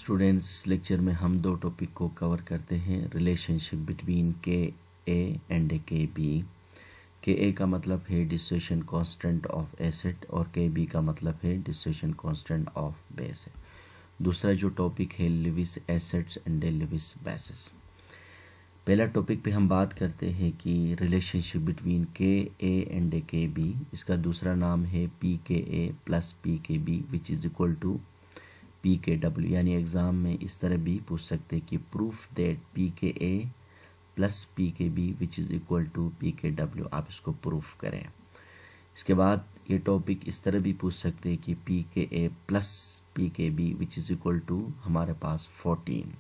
Students, इस lecture में हम दो टॉपिक को कवर करते हैं। रिलेशनशिप बिटवीन के ए एंड के बी। के ए का मतलब है डिस्ट्रीब्यूशन कांस्टेंट ऑफ एसिड और के बी का मतलब है डिस्ट्रीब्यूशन कांस्टेंट ऑफ बेस। दूसरा जो टॉपिक है Lewis acids and Lewis bases. पहला टॉपिक पे हम बात करते हैं कि रिलेशनशिप बिटवीन के ए एंड के बी। इसका दूसरा नाम है P K A plus P K B which is equal to P K W. यानी एग्ज़ाम में इस तरह भी पूछ सकते हैं कि proof that P K A plus P K B which is equal to P K W. आप इसको प्रूफ करें। इसके बाद ये टॉपिक इस तरह भी पूछ सकते हैं कि P K A plus P K B which is equal to हमारे पास 14।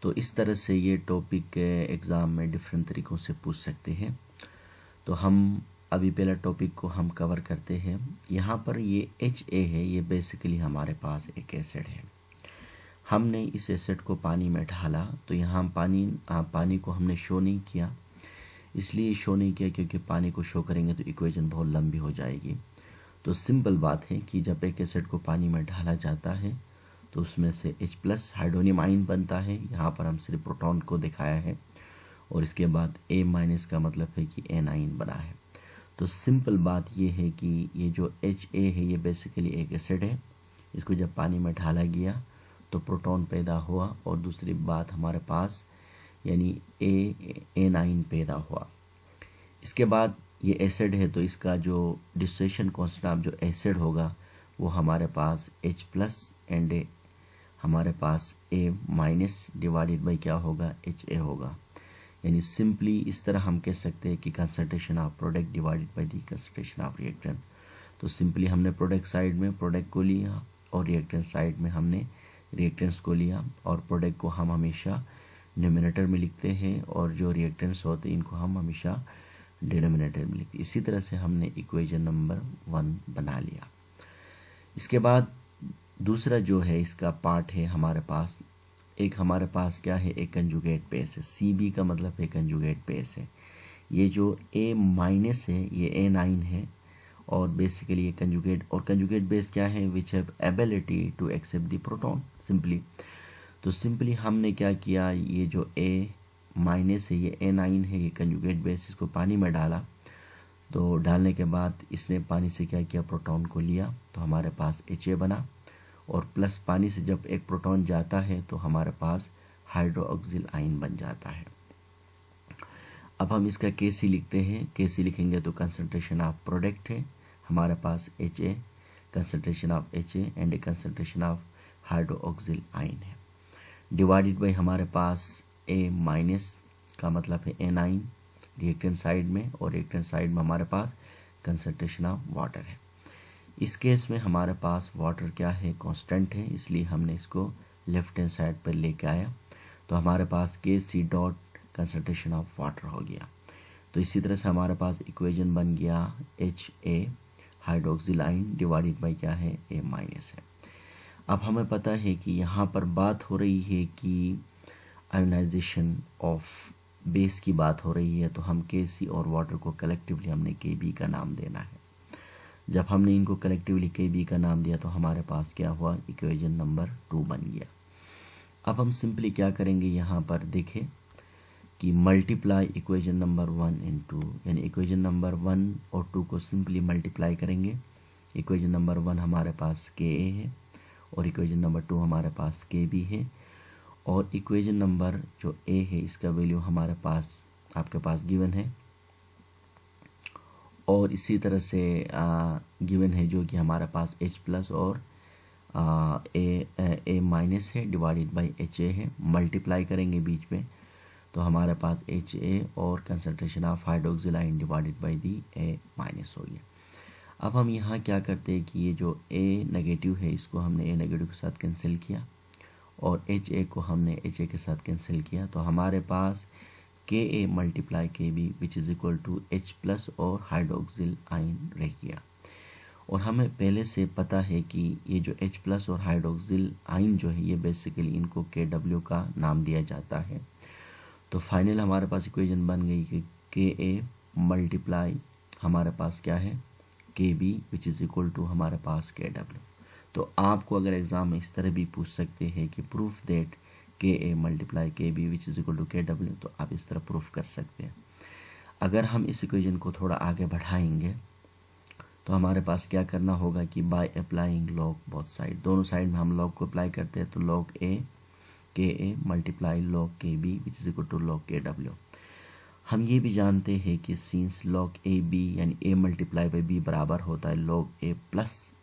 तो इस तरह से ये टॉपिक एग्ज़ाम में डिफरेंट तरीक़ों से पूछ सकते हैं। तो हम अभी पहला टॉपिक को हम कवर करते हैं। यहाँ पर ये HA है, ये बेसिकली हमारे पास एक एसिड है। हमने इस एसिड को पानी में ढाला, तो यहाँ पानी को हमने शो नहीं किया। इसलिए शो नहीं किया क्योंकि पानी को शो करेंगे तो इक्वेशन बहुत लंबी हो जाएगी। तो सिंपल बात है कि जब एक एसिड को पानी में ढाला जाता है तो उसमें से H+ हाइड्रोनियम आयन बनता है। यहाँ पर हम सिर्फ प्रोटॉन को दिखाया है और इसके बाद A- का मतलब है कि एनाइन बना है। तो सिंपल बात ये है कि ये जो HA है ये बेसिकली एक एसिड है। इसको जब पानी में ढाला गया तो प्रोटॉन पैदा हुआ और दूसरी बात हमारे पास यानी एनाइन पैदा हुआ। इसके बाद ये एसिड है तो इसका जो डिस्ट्रीब्यूशन कांस्टेंट जो एसिड होगा वो हमारे पास H+ एंड हमारे पास A- डिवाइडेड बाई क्या होगा HA होगा। यानी सिंपली इस तरह हम कह सकते हैं कि concentration of product divided by the concentration of reactant. तो सिंपली हमने प्रोडक्ट साइड में प्रोडक्ट को लिया और रिएक्टेंट साइड में हमने रिएक्टेंट्स को लिया। और प्रोडक्ट को हम हमेशा न्यूमरेटर में लिखते हैं और जो रिएक्टेंट्स होते हैं इनको हम हमेशा डिनोमिनेटर में लिखते हैं। इसी तरह से हमने इक्वेशन नंबर 1 बना लिया। इसके बाद दूसरा जो है इसका पार्ट है हमारे पास हमारे पास क्या है एक कंजुगेट बेस है। CB का मतलब है कंजुगेट बेस है। ये जो A- है ये एनाइन है और बेसिकली ये कंजुगेट बेस क्या है which have ability to accept the proton simply. तो सिंपली हमने क्या किया, ये जो A- है ये एनाइन है, ये कंजुगेट बेस, इसको पानी में डाला। तो डालने के बाद इसने पानी से क्या किया, प्रोटॉन को लिया तो हमारे पास HA बना। और प्लस पानी से जब एक प्रोटॉन जाता है तो हमारे पास हाइड्रोक्सिल आयन बन जाता है। अब हम इसका Kc लिखते हैं। Kc लिखेंगे तो कंसंट्रेशन ऑफ प्रोडक्ट है हमारे पास HA, concentration of HA and concentration of hydroxyl ion है डिवाइडेड बाई हमारे पास A- का मतलब है एनाइन रिएक्टेंट साइड में और रिएक्टेंट साइड में हमारे पास कंसंट्रेशन ऑफ वाटर है। इस केस में हमारे पास वाटर क्या है, कांस्टेंट है, इसलिए हमने इसको लेफ्ट हैंड साइड पर लेके आया। तो हमारे पास Kc dot concentration of water हो गया। तो इसी तरह से हमारे पास इक्वेशन बन गया HA hydroxyl ion divided by क्या है A- है। अब हमें पता है कि यहाँ पर बात हो रही है कि आयोनाइजेशन ऑफ बेस की बात हो रही है। तो हम Kc और वाटर को कलेक्टिवली हमने Kb का नाम देना है। जब हमने इनको कलेक्टिवली Kb का नाम दिया तो हमारे पास क्या हुआ, इक्वेशन नंबर 2 बन गया। अब हम सिंपली क्या करेंगे, यहाँ पर देखें कि मल्टीप्लाई इक्वेशन नंबर 1 इन 2, यानी इक्वेशन नंबर 1 और 2 को सिंपली मल्टीप्लाई करेंगे। इक्वेशन नंबर 1 हमारे पास Ka है और इक्वेशन नंबर 2 हमारे पास Kb है। और इक्वेशन नंबर जो A है इसका वैल्यू हमारे पास आपके पास गिवन है और इसी तरह से गिवन है जो कि हमारे पास H+ और A- है डिवाइडेड बाई HA है। मल्टीप्लाई करेंगे बीच में तो हमारे पास HA और concentration of hydroxyl ion divided by the A- हो गया। अब हम यहाँ क्या करते हैं कि ये जो A- है इसको हमने A- के साथ कैंसिल किया और HA को हमने HA के साथ कैंसिल किया। तो हमारे पास Ka multiply Kb which is equal to H+ और हाइड्रोक्सिल आयन रह गया। और हमें पहले से पता है कि ये जो H+ और हाइड्रोक्सिल आयन जो है ये बेसिकली इनको Kw का नाम दिया जाता है। तो फाइनल हमारे पास इक्वेशन बन गई कि Ka मल्टीप्लाई हमारे पास क्या है Kb which is equal to हमारे पास Kw। तो आपको अगर एग्ज़ाम में इस तरह भी पूछ सकते हैं कि proof that K A multiply K B which is equal to K W, तो आप इस तरह प्रूफ कर सकते हैं। अगर हम इस इक्वेशन को थोड़ा आगे बढ़ाएंगे तो हमारे पास क्या करना होगा कि by applying log both side, दोनों साइड में हम लॉग को अप्लाई करते हैं, तो log A K A multiply log K B which is equal to log K W. हम ये भी जानते हैं कि सिंस लॉग ए बी यानी ए मल्टीप्लाई बाई बी बराबर होता है लॉग ए प्लस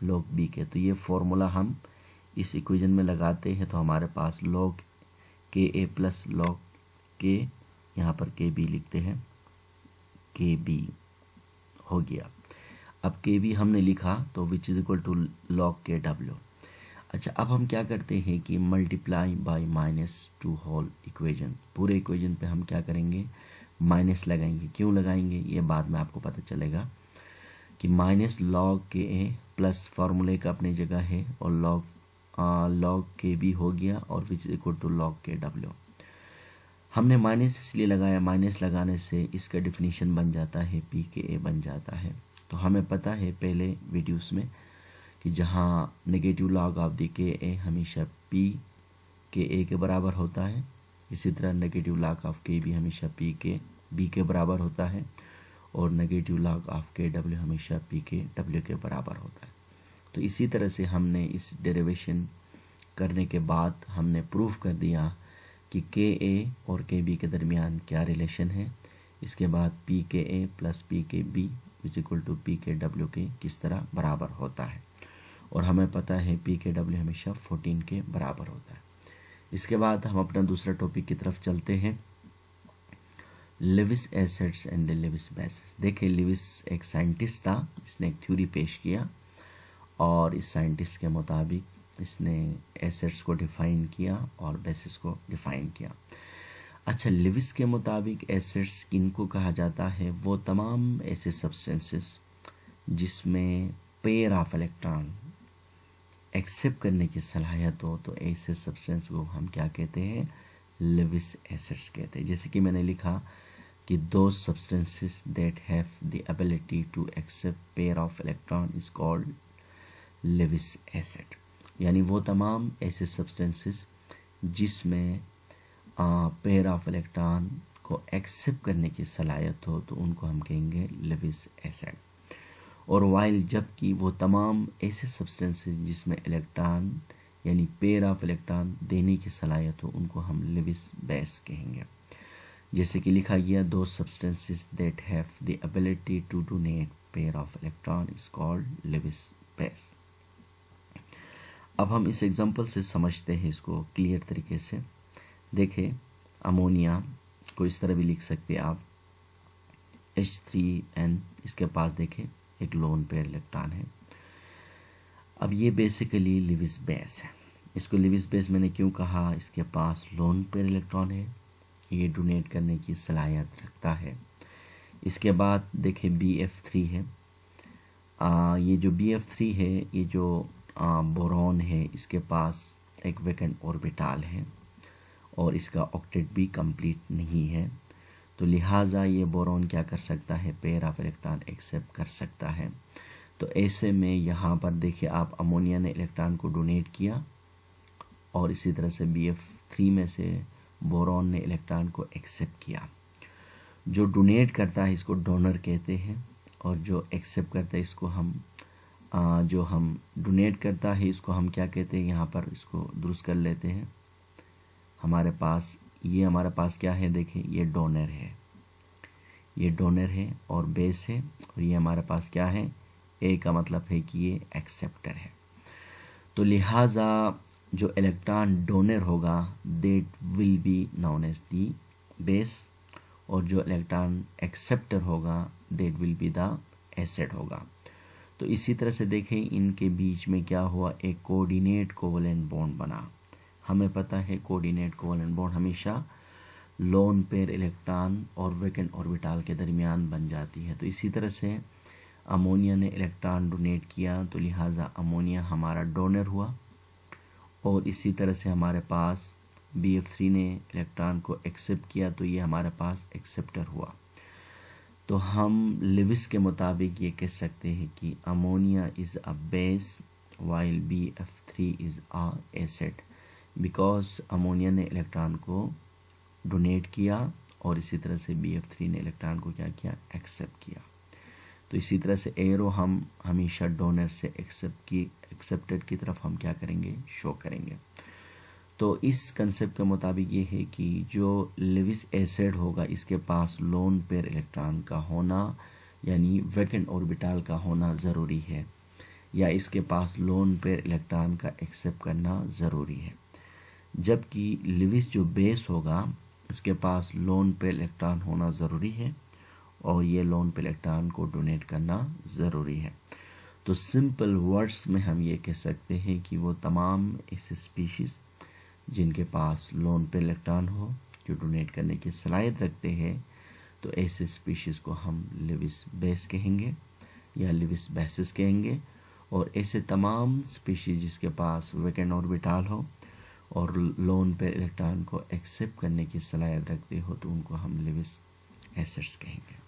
लॉग बी के, तो ये फॉर्मूला हम इस इक्वेशन में लगाते हैं, तो हमारे पास लॉग के ए प्लस लॉग के, यहाँ पर के बी लिखते हैं, के बी हो गया। अब के बी हमने लिखा तो which is equal to log K W. अच्छा, अब हम क्या करते हैं कि मल्टीप्लाई बाय -2 होल इक्वेशन, पूरे इक्वेशन पे हम क्या करेंगे, माइनस लगाएंगे। क्यों लगाएंगे ये बाद में आपको पता चलेगा कि माइनस लॉग के ए प्लस फार्मूले का अपनी जगह है और लॉग के बी हो गया और which is equal to log K W. हमने माइनस इसलिए लगाया, माइनस लगाने से इसका डिफिनीशन बन जाता है पी के ए बन जाता है। तो हमें पता है पहले वीडियोस में कि जहाँ नेगेटिव लॉग ऑफ द के ए हमेशा पी के ए के बराबर होता है, इसी तरह नेगेटिव लॉग ऑफ के बी हमेशा पी के बी के बराबर होता है और नेगेटिव लॉग ऑफ के डब्ल्यू हमेशा पी के डब्ल्यू के बराबर होता है। तो इसी तरह से हमने इस डेरिवेशन करने के बाद हमने प्रूफ कर दिया कि के ए और के बी के दरमियान क्या रिलेशन है। इसके बाद P K A plus P K B is equal to P K W के किस तरह बराबर होता है, और हमें पता है पी के डब्ल्यू हमेशा 14 के बराबर होता है। इसके बाद हम अपना दूसरा टॉपिक की तरफ चलते हैं, Lewis acids and Lewis bases. देखिए, लेविस एक साइंटिस्ट था, इसने एक थ्योरी पेश किया और इस साइंटिस्ट के मुताबिक इसने एसेट्स को डिफाइन किया और बेसिस को डिफाइन किया। अच्छा, लेविस के मुताबिक एसेट्स किनको कहा जाता है, वो तमाम ऐसे सब्सटेंसेस जिसमें पेयर ऑफ इलेक्ट्रॉन एक्सेप्ट करने की सलाहियत हो, तो ऐसे सब्सटेंस को हम क्या कहते हैं, लेविस एसेट्स कहते हैं। जैसे कि मैंने लिखा कि those substances that have the ability to accept pair of electron is called Lewis acid, यानी वो तमाम ऐसे सब्सटेंसेस जिसमें पेयर ऑफ इलेक्ट्रॉन को एक्सेप्ट करने की सलाहियत हो, तो उनको हम कहेंगे लेविस एसेट। और वाइल जबकि वो तमाम ऐसे सब्सटेंसेस जिसमें इलेक्ट्रॉन यानी पेयर ऑफ इलेक्ट्रॉन देने की सलाहियत हो, उनको हम लेविस बेस कहेंगे। जैसे कि लिखा गया, those substances that have the ability to donate pair of electron is called Lewis base. अब हम इस एग्जांपल से समझते हैं इसको क्लियर तरीके से। देखें, अमोनिया को इस तरह भी लिख सकते हैं आप, H3N, इसके पास देखें एक लोन पेयर इलेक्ट्रॉन है। अब ये बेसिकली लेविस बेस है। इसको लेविस बेस मैंने क्यों कहा, इसके पास लोन पेयर इलेक्ट्रॉन है, ये डोनेट करने की सलाहियत रखता है। इसके बाद देखें BF3 है, ये जो BF3 है, ये जो बोरॉन है, इसके पास एक वैकेंट ऑर्बिटल है और इसका ऑक्टेट भी कंप्लीट नहीं है, तो लिहाजा ये बोरॉन क्या कर सकता है, पेयर ऑफ इलेक्ट्रॉन एक्सेप्ट कर सकता है। तो ऐसे में यहाँ पर देखिए आप, अमोनिया ने इलेक्ट्रॉन को डोनेट किया और इसी तरह से BF3 में से बोरॉन ने इलेक्ट्रॉन को एक्सेप्ट किया। जो डोनेट करता है इसको डोनर कहते हैं और जो एक्सेप्ट करता है इसको हम जो हम डोनेट करता है इसको हम क्या कहते हैं, यहाँ पर इसको दुरुस्त कर लेते हैं। हमारे पास क्या है, देखिए ये डोनर है, ये डोनर है और बेस है, और ये हमारे पास क्या है, ए का मतलब है कि ये एक्सेप्टर है। तो लिहाजा जो इलेक्ट्रॉन डोनर होगा that will be known as the base, और जो इलेक्ट्रॉन एक्सेप्टर होगा that will be the acid होगा। तो इसी तरह से देखें, इनके बीच में क्या हुआ, एक कोऑर्डिनेट कोवलेंट बॉन्ड बना। हमें पता है कोऑर्डिनेट कोवलेंट बॉन्ड हमेशा लोन पेयर इलेक्ट्रॉन और वैकेंट ऑर्बिटल के दरमियान बन जाती है। तो इसी तरह से अमोनिया ने इलेक्ट्रॉन डोनेट किया, तो लिहाजा अमोनिया हमारा डोनर हुआ, और इसी तरह से हमारे पास BF3 ने इलेक्ट्रॉन को एक्सेप्ट किया, तो ये हमारे पास एक्सेप्टर हुआ। तो हम लेविस के मुताबिक ये कह सकते हैं कि ammonia is a base while BF3 is a acid, because ammonia ने इलेक्ट्रॉन को डोनेट किया और इसी तरह से BF3 ने इलेक्ट्रॉन को क्या किया, एक्सेप्ट किया। तो इसी तरह से एरो हम हमेशा डोनर से एक्सेप्टेड की तरफ हम क्या करेंगे, शो करेंगे। तो इस कंसेप्ट के मुताबिक ये है कि जो लेविस एसिड होगा इसके पास लोन पेयर इलेक्ट्रॉन का होना यानी वैकेंट ऑर्बिटल का होना ज़रूरी है, या इसके पास लोन पेयर इलेक्ट्रॉन का एक्सेप्ट करना ज़रूरी है। जबकि लेविस जो बेस होगा उसके पास लोन पेयर इलेक्ट्रॉन होना ज़रूरी है और ये लोन पेयर इलेक्ट्रॉन को डोनेट करना ज़रूरी है। तो सिंपल वर्ड्स में हम ये कह सकते हैं कि वो तमाम ऐसे स्पीशीज़ जिनके पास लोन पेयर इलेक्ट्रॉन हो जो डोनेट करने की सलाहियत रखते हैं, तो ऐसे स्पीशीज़ को हम लेविस बेस कहेंगे या लेविस बेसिस कहेंगे। और ऐसे तमाम स्पीशीज़ जिसके पास वैकेंट ऑर्बिटल हो और लोन पेयर इलेक्ट्रॉन को एक्सेप्ट करने की सलाहियत रखते हो तो उनको हम लेविस एसिड्स कहेंगे।